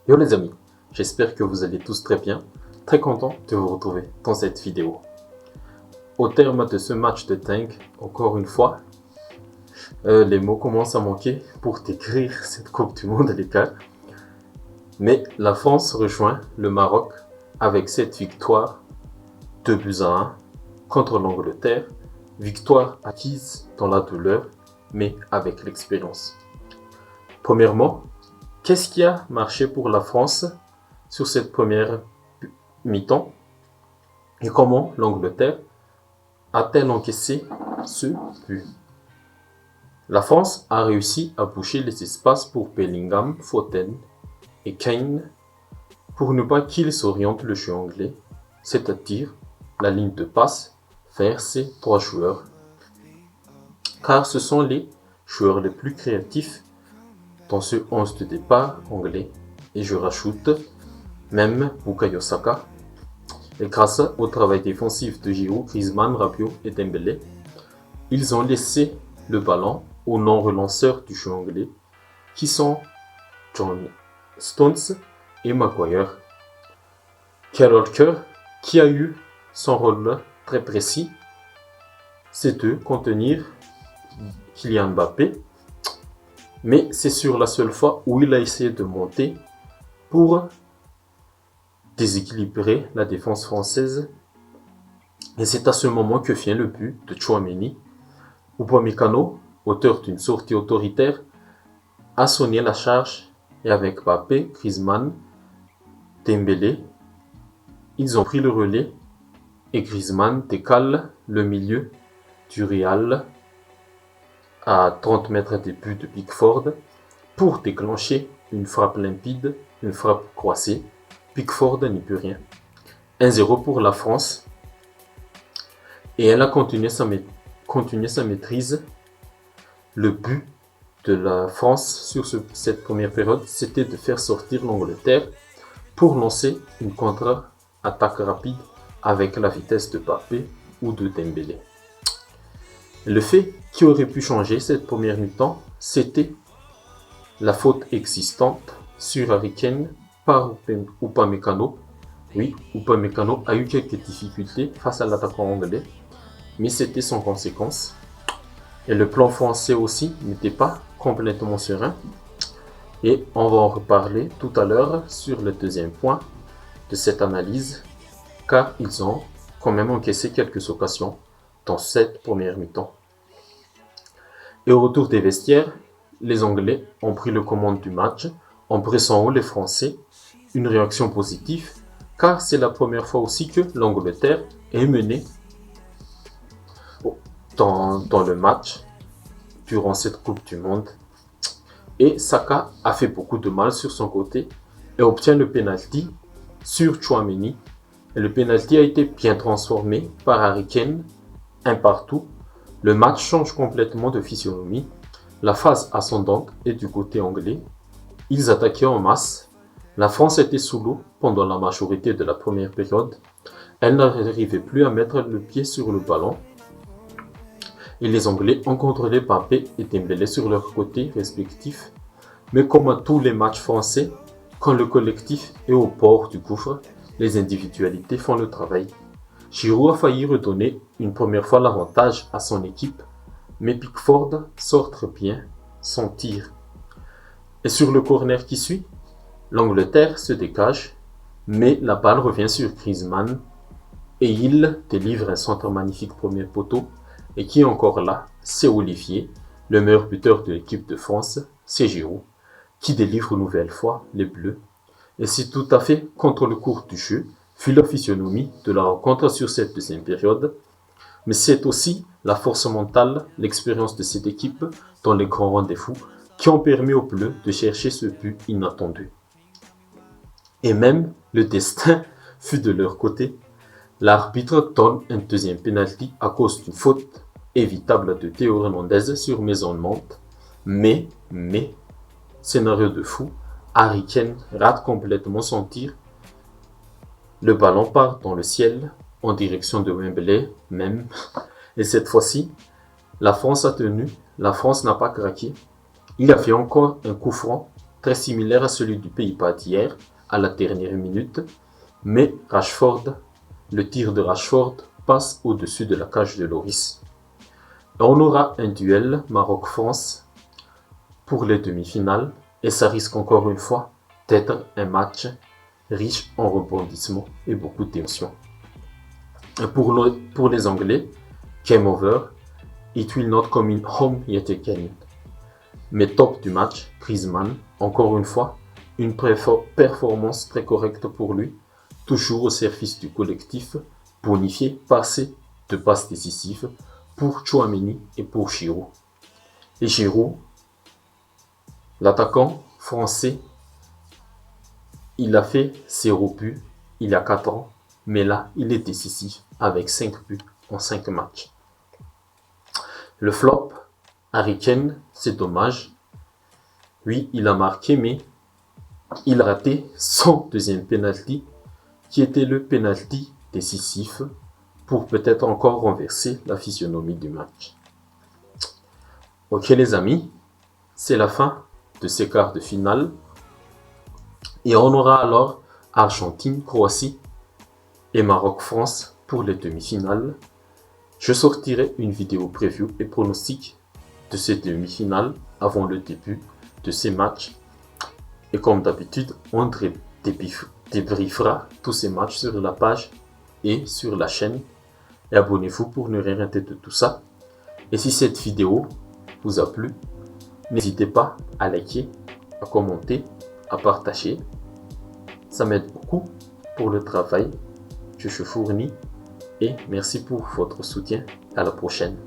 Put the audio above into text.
Yo les amis, j'espère que vous allez tous très bien, très content de vous retrouver dans cette vidéo. Au terme de ce match de dingue, encore une fois, les mots commencent à manquer pour décrire cette Coupe du Monde les gars. Mais la France rejoint le Maroc avec cette victoire 2-1 contre l'Angleterre, victoire acquise dans la douleur mais avec l'expérience. Premièrement, qu'est-ce qui a marché pour la France sur cette première mi-temps et comment l'Angleterre a-t-elle encaissé ce but? La France a réussi à boucher les espaces pour Bellingham, Foden et Kane pour ne pas qu'ils s'orientent le jeu anglais, c'est-à-dire la ligne de passe vers ces trois joueurs, car ce sont les joueurs les plus créatifs dans ce 11 de départ anglais, et je rajoute même Bukayo Saka. Et grâce au travail défensif de Giroud, Griezmann, Rabiot et Dembélé, ils ont laissé le ballon aux non-relanceurs du jeu anglais, qui sont John Stones et Maguire. Carole Walker, qui a eu son rôle très précis, c'est de contenir Kylian Mbappé, mais c'est sur la seule fois où il a essayé de monter pour déséquilibrer la défense française. Et c'est à ce moment que vient le but de Tchouaméni. Upamecano, auteur d'une sortie autoritaire, a sonné la charge et avec Mbappé, Griezmann, Dembélé, ils ont pris le relais et Griezmann décale le milieu du Real à 30 mètres des buts de Pickford pour déclencher une frappe limpide, une frappe croisée. Pickford n'y peut rien. 1-0 pour la France. Et elle a continué sa maîtrise. Le but de la France sur cette première période, c'était de faire sortir l'Angleterre pour lancer une contre-attaque rapide avec la vitesse de Mbappé ou de Dembélé. Le fait qui aurait pu changer cette première mi-temps, c'était la faute existante sur Harry Kane par Upamecano. Oui, Upamecano a eu quelques difficultés face à l'attaquant anglais, mais c'était sans conséquence. Et le plan français aussi n'était pas complètement serein. Et on va en reparler tout à l'heure sur le deuxième point de cette analyse, car ils ont quand même encaissé quelques occasions dans cette première mi-temps. Et au retour des vestiaires, les Anglais ont pris le commande du match en pressant haut les Français. Une réaction positive, car c'est la première fois aussi que l'Angleterre est menée dans le match durant cette Coupe du Monde. Et Saka a fait beaucoup de mal sur son côté et obtient le penalty sur Tchouaméni. Et le penalty a été bien transformé par Harry Kane, un partout. Le match change complètement de physionomie. La phase ascendante est du côté anglais. Ils attaquaient en masse. La France était sous l'eau pendant la majorité de la première période. Elle n'arrivait plus à mettre le pied sur le ballon. Et les Anglais ont contrôlé Mbappé et Dembélé sur leur côté respectif. Mais comme à tous les matchs français, quand le collectif est au bord du gouffre, les individualités font le travail. Giroud a failli redonner une première fois l'avantage à son équipe, mais Pickford sort très bien son tir. Et sur le corner qui suit, l'Angleterre se dégage, mais la balle revient sur Griezmann et il délivre un centre magnifique premier poteau. Et qui est encore là, c'est Olivier, le meilleur buteur de l'équipe de France, c'est Giroud, qui délivre une nouvelle fois les Bleus. Et c'est tout à fait contre le cours du jeu, vu la physionomie de la rencontre sur cette deuxième période. Mais c'est aussi la force mentale, l'expérience de cette équipe dans les grands rendez-vous qui ont permis aux Bleus de chercher ce but inattendu. Et même le destin fut de leur côté. L'arbitre donne un deuxième penalty à cause d'une faute évitable de Théo Hernandez sur Mason Mount. Mais, scénario de fou, Harry Kane rate complètement son tir. Le ballon part dans le ciel en direction de Wembley même. Et cette fois-ci, la France a tenu, la France n'a pas craqué. Il a fait encore un coup franc très similaire à celui du Pays-Bas d'hier, à la dernière minute, mais le tir de Rashford passe au-dessus de la cage de Lloris. On aura un duel Maroc-France pour les demi-finales et ça risque encore une fois d'être un match riche en rebondissements et beaucoup d'émotions. Pour les Anglais, game over, it will not come in home yet again. Mais top du match, Griezmann, encore une fois, une performance très correcte pour lui, toujours au service du collectif, bonifié par ses 2 passes décisives pour Tchouaméni et pour Giroud. Et Giroud, l'attaquant français, il a fait 0 buts il y a 4 ans, mais là, il est décisif avec 5 buts en 5 matchs. Le flop, Harry Kane, c'est dommage. Oui, il a marqué, mais il a raté son deuxième penalty, qui était le penalty décisif pour peut-être encore renverser la physionomie du match. Ok les amis, c'est la fin de ces quarts de finale. Et on aura alors Argentine, Croatie et Maroc-France pour les demi-finales. Je sortirai une vidéo preview et pronostic de ces demi-finales avant le début de ces matchs. Et comme d'habitude, on débriefera tous ces matchs sur la page et sur la chaîne. Et abonnez-vous pour ne rien rater de tout ça. Et si cette vidéo vous a plu, n'hésitez pas à liker, à commenter, à partager. Ça m'aide beaucoup pour le travail que je fournis. Et merci pour votre soutien. À la prochaine.